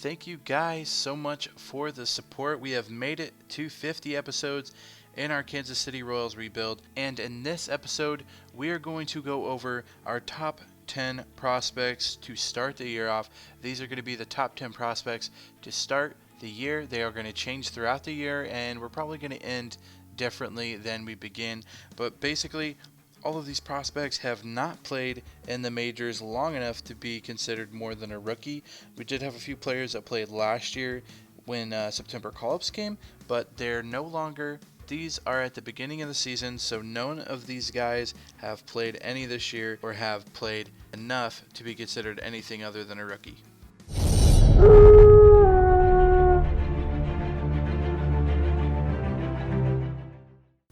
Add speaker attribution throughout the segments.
Speaker 1: Thank you guys so much for the support. We have made it to 50 episodes in our Kansas City Royals rebuild, and in this episode we are going to go over our top 10 prospects to start the year off. These are going to be the top 10 prospects to start the year. They are going to change throughout the year, and we're probably going to end differently than we begin, but basically all of these prospects have not played in the majors long enough to be considered more than a rookie. We did have a few players that played last year when September call-ups came, but they're no longer. These are at the beginning of the season, so none of these guys have played any this year or have played enough to be considered anything other than a rookie.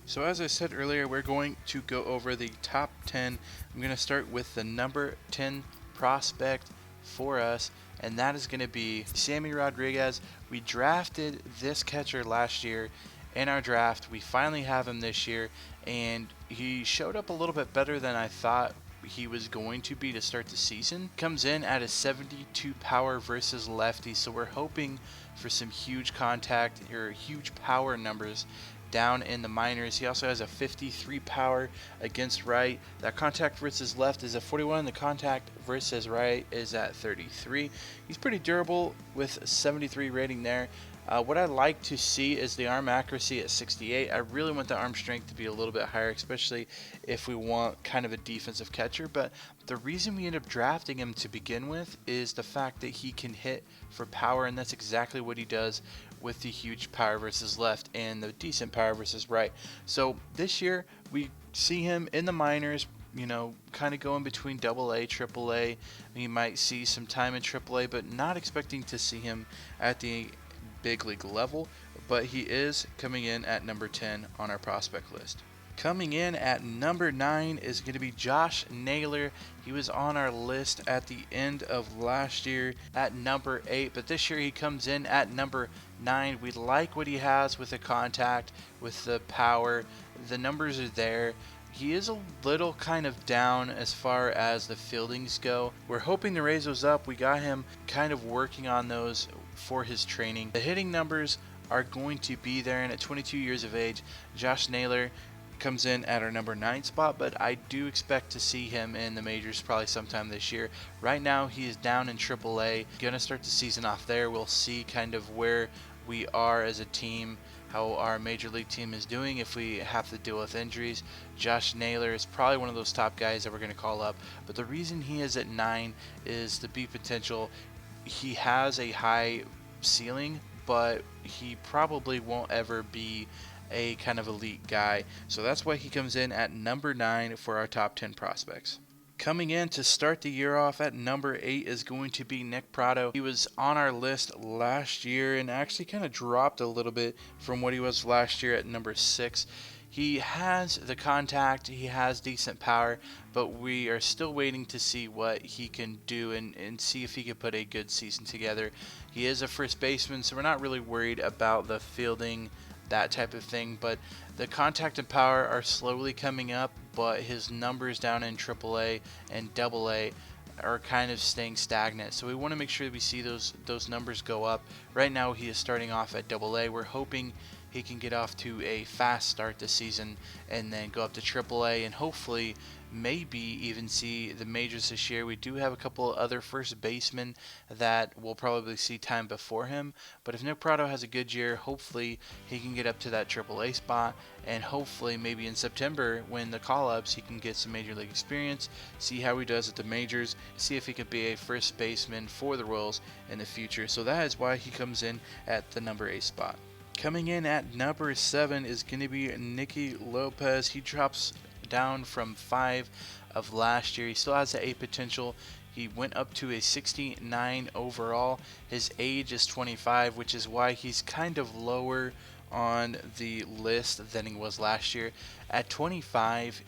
Speaker 1: So as I said earlier, we're going to go over the top 10. I'm going to start with the number 10 prospect for us, and that is going to be Sammy Rodriguez. We drafted this catcher last year in our draft. We finally have him this year, and he showed up a little bit better than I thought he was going to be to start the season. Comes in at a 72 power versus lefty, so we're hoping for some huge contact or huge power numbers down in the minors. He also has a 53 power against right. That contact versus left is a 41. The contact versus right is at 33. He's pretty durable with a 73 rating there. What I like to see is the arm accuracy at 68. I really want the arm strength to be a little bit higher, especially if we want kind of a defensive catcher. But the reason we end up drafting him to begin with is the fact that he can hit for power, and that's exactly what he does with the huge power versus left and the decent power versus right. So this year we see him in the minors, kind of going between AA, AAA. We might see some time in AAA, but not expecting to see him at the big league level. But he is coming in at number 10 on our prospect list. Coming in at number 9 is going to be Josh Naylor. He was on our list at the end of last year at number 8, but this year he comes in at number 9. We like what he has with the contact, with the power. The numbers are there. He is a little kind of down as far as the fieldings go. We're hoping to raise those up. We got him kind of working on those for his training. The hitting numbers are going to be there, and at 22 years of age, Josh Naylor comes in at our number 9 spot, but I do expect to see him in the majors probably sometime this year. Right now he is down in AAA. Gonna start the season off there. We'll see kind of where we are as a team, how our major league team is doing, if we have to deal with injuries. Josh Naylor is probably one of those top guys that we're going to call up, but the reason he is at 9 is the beat potential. He has a high ceiling, but he probably won't ever be a kind of elite guy, so that's why he comes in at number 9 for our top 10 prospects. Coming in to start the year off at number 8 is going to be Nick Prado. He was on our list last year and actually kind of dropped a little bit from what he was last year at number 6. He has the contact, he has decent power, but we are still waiting to see what he can do and see if he can put a good season together. He is a first baseman, so we're not really worried about the fielding, that type of thing, but the contact and power are slowly coming up, but his numbers down in AAA and AA are kind of staying stagnant, so we want to make sure that we see those numbers go up. Right now he is starting off at AA. We're hoping he can get off to a fast start this season and then go up to AAA and hopefully maybe even see the majors this year. We do have a couple other first basemen that we'll probably see time before him, but if Nick Prado has a good year, hopefully he can get up to that AAA spot, and hopefully maybe in September when the call-ups he can get some major league experience, see how he does at the majors, see if he could be a first baseman for the Royals in the future. So that is why he comes in at the number 8 spot. Coming in at number 7 is going to be Nicky Lopez. He drops down from 5 of last year. He still has the 8 potential. He went up to a 69 overall. His age is 25, which is why he's kind of lower on the list than he was last year. At 25,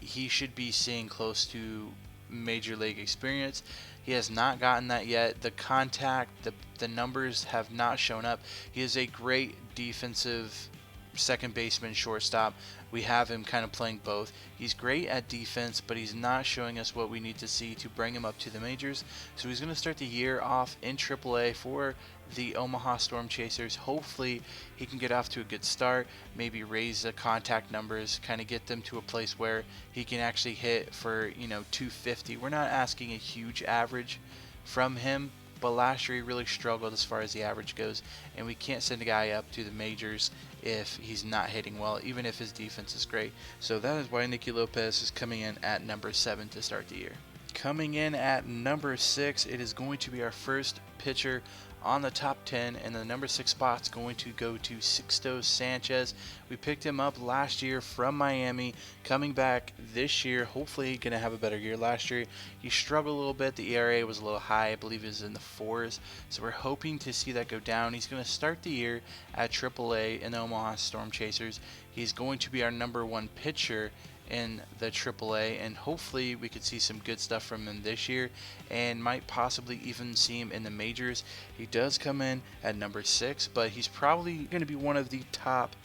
Speaker 1: he should be seeing close to major league experience. He has not gotten that yet. The contact, the numbers have not shown up. He is a great defensive second baseman, shortstop. We have him kind of playing both. He's great at defense, but he's not showing us what we need to see to bring him up to the majors. So he's going to start the year off in AAA for the Omaha Storm Chasers. Hopefully he can get off to a good start, maybe raise the contact numbers, kind of get them to a place where he can actually hit for, 250. We're not asking a huge average from him, but last year he really struggled as far as the average goes, and we can't send a guy up to the majors if he's not hitting well, even if his defense is great. So that is why Nicky Lopez is coming in at number 7 to start the year. Coming in at number 6, it is going to be our first pitcher on the top 10, and the number 6 spot is going to go to Touki Sanchez. We picked him up last year from Miami, coming back this year. Hopefully he's going to have a better year. Last year he struggled a little bit. The ERA was a little high. I believe it was in the 4s, so we're hoping to see that go down. He's going to start the year at AAA in the Omaha Storm Chasers. He's going to be our number 1 pitcher in the AAA, and hopefully we could see some good stuff from him this year, and might possibly even see him in the majors. He does come in at number 6, but he's probably going to be one of the top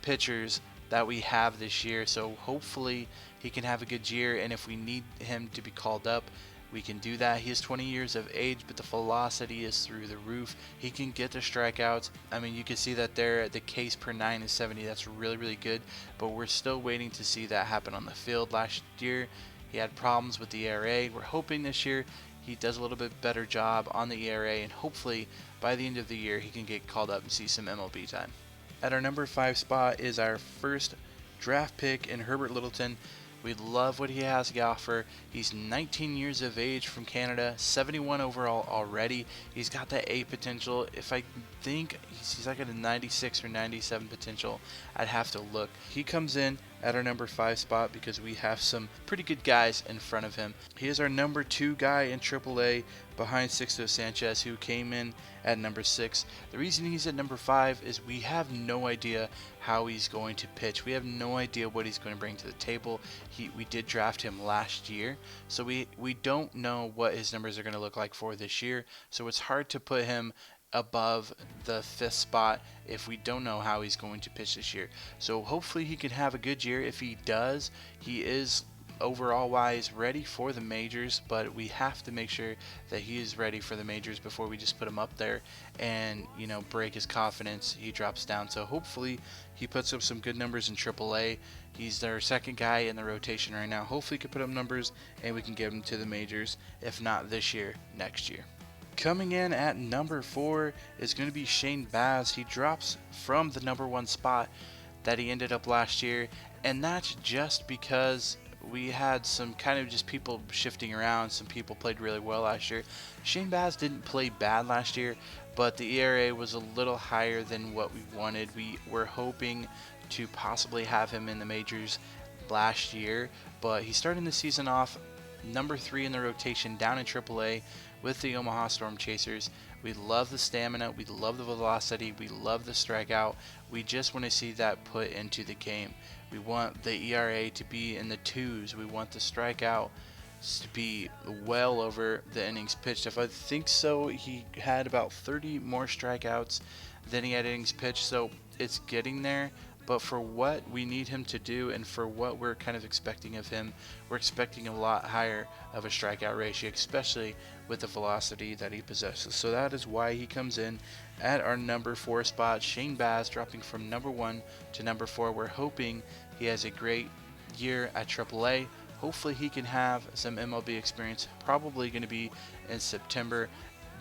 Speaker 1: pitchers that we have this year, so hopefully he can have a good year, and if we need him to be called up, we can do that. He is 20 years of age, but the velocity is through the roof. He can get the strikeouts. I mean, you can see that there, the Ks per 9 is 70. That's really, really good, but we're still waiting to see that happen on the field. Last year, he had problems with the ERA. We're hoping this year he does a little bit better job on the ERA, and hopefully by the end of the year, he can get called up and see some MLB time. At our number 5 spot is our first draft pick in Herbert Littleton. We love what he has to offer. He's 19 years of age from Canada, 71 overall already. He's got that A potential. If I think he's like at a 96 or 97 potential, I'd have to look. He comes in at our number 5 spot because we have some pretty good guys in front of him. He is our number 2 guy in AAA behind Touki Sanchez, who came in at number 6. The reason he's at number 5 is we have no idea how he's going to pitch. We have no idea what he's going to bring to the table. We did draft him last year, so we don't know what his numbers are going to look like for this year, so it's hard to put him above the 5th spot if we don't know how he's going to pitch this year. So hopefully he can have a good year. If he does, he is overall wise ready for the majors, but we have to make sure that he is ready for the majors before we just put him up there and break his confidence. He drops down. So hopefully he puts up some good numbers in AAA. He's their second guy in the rotation right now. Hopefully he can put up numbers and we can get him to the majors, if not this year, next year. Coming in at number 4 is going to be Shane Baz. He drops from the number 1 spot that he ended up last year, and that's just because we had some kind of just people shifting around. Some people played really well last year. Shane Baz didn't play bad last year, but the ERA was a little higher than what we wanted. We were hoping to possibly have him in the majors last year, but he's starting the season off number 3 in the rotation down in AAA with the Omaha Storm Chasers. We love the stamina, we love the velocity, we love the strikeout. We just want to see that put into the game. We want the ERA to be in the 2s. We want the strikeout to be well over the innings pitched. If I think so, he had about 30 more strikeouts than he had innings pitched, so it's getting there. But for what we need him to do and for what we're kind of expecting of him, we're expecting a lot higher of a strikeout ratio, especially with the velocity that he possesses. So that is why he comes in at our number 4 spot. Shane Baz dropping from number 1 to number 4. We're hoping he has a great year at AAA. Hopefully he can have some MLB experience, probably going to be in September.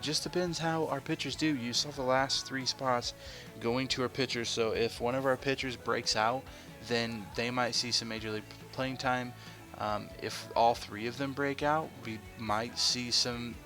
Speaker 1: Just depends how our pitchers do. You saw the last 3 spots going to our pitchers, so if one of our pitchers breaks out, then they might see some major league playing time. If all 3 of them break out, we might see some,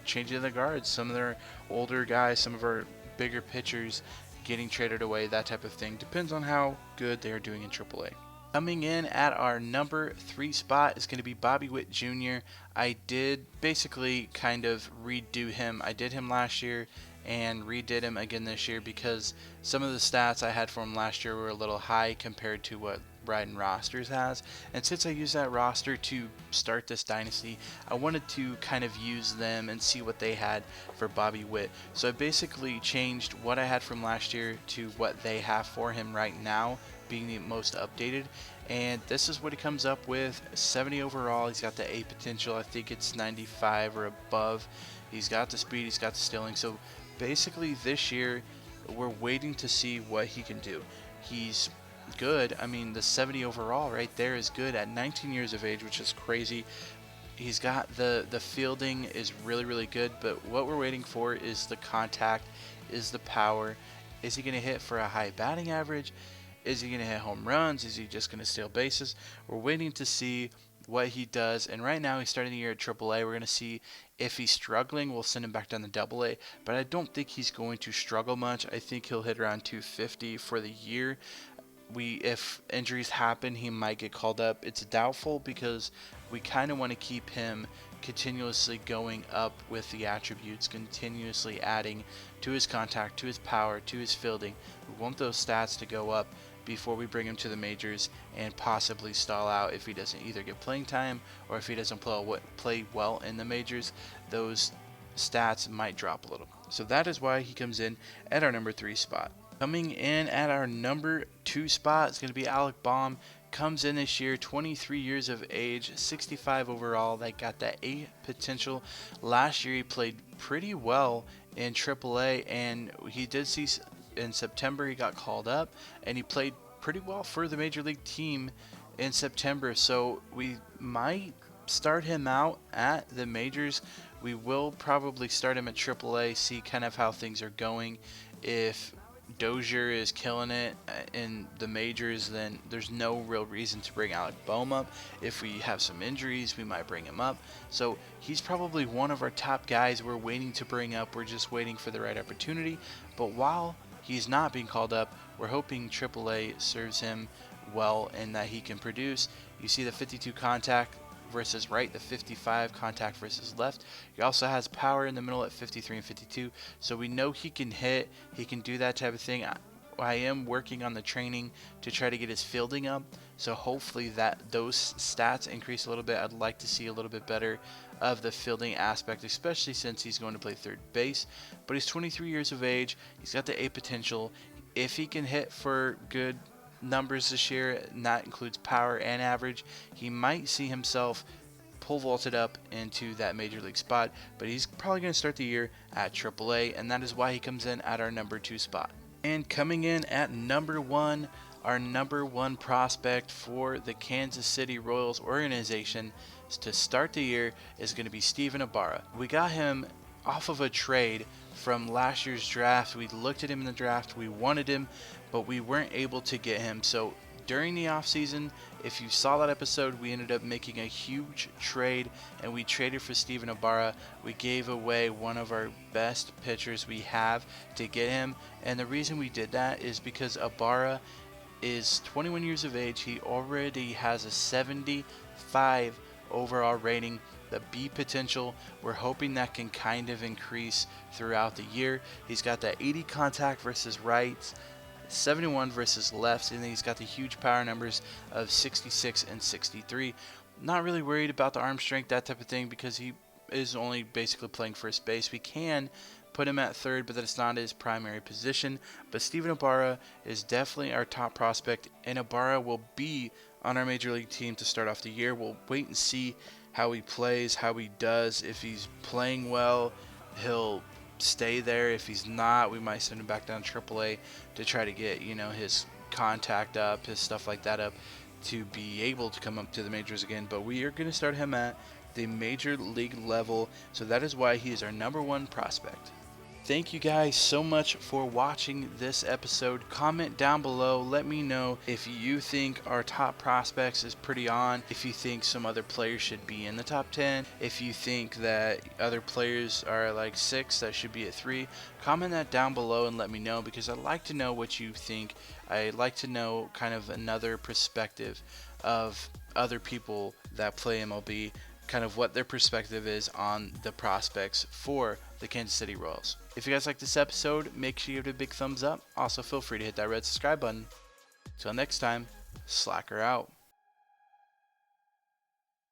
Speaker 1: changing of the guards. Some of their older guys, some of our bigger pitchers getting traded away, that type of thing. Depends on how good they are doing in AAA. Coming in at our number 3 spot is going to be Witt Jr. I did basically kind of redo him. I did him last year and redid him again this year because some of the stats I had for him last year were a little high compared to what riding rosters has. And since I used that roster to start this dynasty, I wanted to kind of use them and see what they had for Bobby Witt. So I basically changed what I had from last year to what they have for him right now, being the most updated. And this is what he comes up with: 70 overall. He's got the A potential. I think it's 95 or above. He's got the speed. He's got the stealing. So basically this year we're waiting to see what he can do. He's good. I mean, the 70 overall right there is good at 19 years of age, which is crazy. He's got the fielding is really good, but what we're waiting for is the contact, is the power. Is he going to hit for a high batting average? Is he going to hit home runs? Is he just going to steal bases? We're waiting to see what he does. And right now he's starting the year at AAA. We're going to see if he's struggling. We'll send him back down to AA. But I don't think he's going to struggle much. I think he'll hit around 250 for the year. If injuries happen, he might get called up. It's doubtful because we kind of want to keep him continuously going up with the attributes, continuously adding to his contact, to his power, to his fielding. We want those stats to go up before we bring him to the majors and possibly stall out if he doesn't either get playing time or if he doesn't play well in the majors. Those stats might drop a little. So that is why he comes in at our number 3 spot. Coming in at our number 2 spot is going to be Alec Bomba. Comes in this year, 23 years of age, 65 overall. That got that A potential. Last year he played pretty well in AAA, and he did see in September he got called up, and he played pretty well for the major league team in September. So we might start him out at the majors. We will probably start him at AAA, see kind of how things are going. If Dozier is killing it in the majors, then there's no real reason to bring Alec Bomba up. If we have some injuries, we might bring him up. So he's probably one of our top guys we're waiting to bring up. We're just waiting for the right opportunity. But while he's not being called up, we're hoping AAA serves him well and that he can produce. You see the 52 contact versus right, the 55 contact versus left. He also has power in the middle at 53 and 52, so we know he can hit, he can do that type of thing. I am working on the training to try to get his fielding up, so hopefully those stats increase a little bit. I'd like to see a little bit better of the fielding aspect, especially since he's going to play third base. But he's 23 years of age, he's got the A potential. If he can hit for good numbers this year, and that includes power and average, he might see himself pole vaulted up into that major league spot, but he's probably going to start the year at AAA, and that is why he comes in at our number 2 spot. And coming in at number 1, our number 1 prospect for the Kansas City Royals organization to start the year is going to be Steven Ibarra. We got him off of a trade from last year's draft. We looked at him in the draft, we wanted him, but we weren't able to get him. So during the offseason, if you saw that episode, we ended up making a huge trade, and we traded for Steven Ibarra. We gave away one of our best pitchers we have to get him, and the reason we did that is because Ibarra is 21 years of age. He already has a 75 overall rating, the B potential. We're hoping that can kind of increase throughout the year. He's got that 80 contact versus rights, 71 versus lefts, and then he's got the huge power numbers of 66 and 63. Not really worried about the arm strength, that type of thing, because he is only basically playing first base. We can put him at third, but that's not his primary position. But Steven Ibarra is definitely our top prospect, and Ibarra will be on our major league team to start off the year. We'll wait and see how he plays, how he does. If he's playing well, he'll stay there. If he's not, we might send him back down to AAA to try to get, his contact up, his stuff like that up, to be able to come up to the majors again. But we are going to start him at the major league level, so that is why he is our number 1 prospect. Thank you guys so much for watching this episode. Comment down below. Let me know if you think our top prospects is pretty on, if you think some other players should be in the top 10, if you think that other players are like 6 that should be at 3. Comment that down below and let me know, because I'd like to know what you think. I'd like to know kind of another perspective of other people that play MLB, kind of what their perspective is on the prospects for the Kansas City Royals. If you guys like this episode, make sure you give it a big thumbs up. Also, feel free to hit that red subscribe button. Till next time, Slacker out.